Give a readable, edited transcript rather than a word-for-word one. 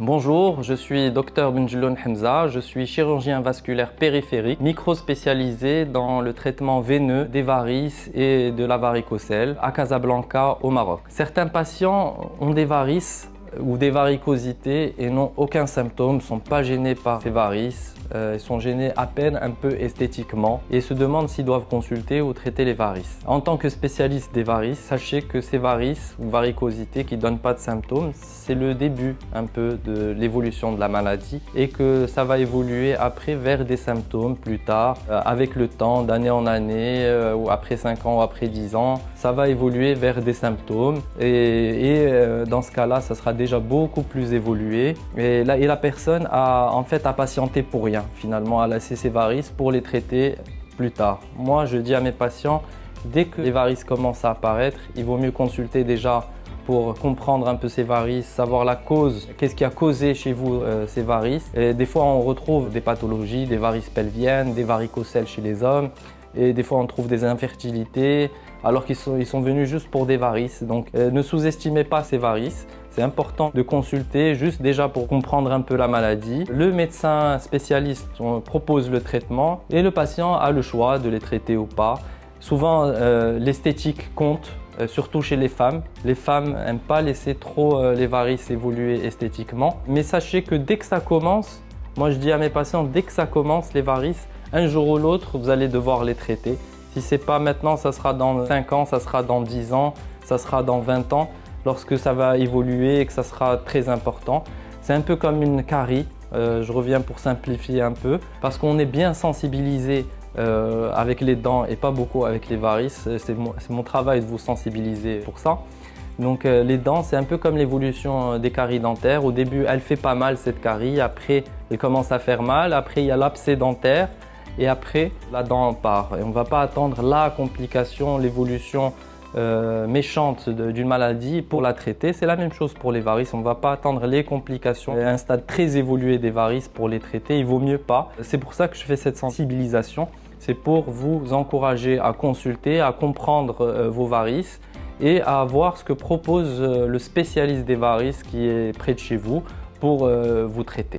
Bonjour, je suis Dr Benjeloun Hamza, je suis chirurgien vasculaire périphérique, micro-spécialisé dans le traitement veineux des varices et de la varicocèle à Casablanca au Maroc. Certains patients ont des varices ou des varicosités et n'ont aucun symptôme, ne sont pas gênés par ces varices, ils sont gênés à peine un peu esthétiquement et se demandent s'ils doivent consulter ou traiter les varices. En tant que spécialiste des varices, sachez que ces varices ou varicosités qui ne donnent pas de symptômes, c'est le début un peu de l'évolution de la maladie et que ça va évoluer après vers des symptômes plus tard, avec le temps, d'année en année, ou après 5 ans ou après 10 ans, ça va évoluer vers des symptômes et dans ce cas-là, ça sera déjà beaucoup plus évolué et la personne a en fait à patienter pour rien. Finalement, à laisser ses varices pour les traiter plus tard. Moi, je dis à mes patients, dès que les varices commencent à apparaître, il vaut mieux consulter déjà pour comprendre un peu ces varices, savoir la cause, qu'est-ce qui a causé chez vous ces varices. Et des fois, on retrouve des pathologies, des varices pelviennes, des varicocèles chez les hommes. Et des fois, on trouve des infertilités, alors qu'ils sont venus juste pour des varices. Donc, ne sous-estimez pas ces varices. C'est important de consulter juste déjà pour comprendre un peu la maladie. Le médecin spécialiste propose le traitement et le patient a le choix de les traiter ou pas. Souvent, l'esthétique compte, surtout chez les femmes. Les femmes n'aiment pas laisser trop les varices évoluer esthétiquement. Mais sachez que dès que ça commence, moi je dis à mes patients, dès que ça commence, les varices, un jour ou l'autre, vous allez devoir les traiter. Si ce n'est pas maintenant, ça sera dans 5 ans, ça sera dans 10 ans, ça sera dans 20 ans. Lorsque ça va évoluer et que ça sera très important. C'est un peu comme une carie, je reviens pour simplifier un peu, parce qu'on est bien sensibilisé avec les dents et pas beaucoup avec les varices. C'est mon travail de vous sensibiliser pour ça. Donc les dents, c'est un peu comme l'évolution des caries dentaires. Au début, elle fait pas mal cette carie, après elle commence à faire mal, après il y a l'abcès dentaire et après la dent part. Et on ne va pas attendre la complication, l'évolution méchante d'une maladie pour la traiter. C'est la même chose pour les varices, on ne va pas attendre les complications à un stade très évolué des varices pour les traiter, il vaut mieux pas. C'est pour ça que je fais cette sensibilisation, c'est pour vous encourager à consulter, à comprendre vos varices et à voir ce que propose le spécialiste des varices qui est près de chez vous pour vous traiter.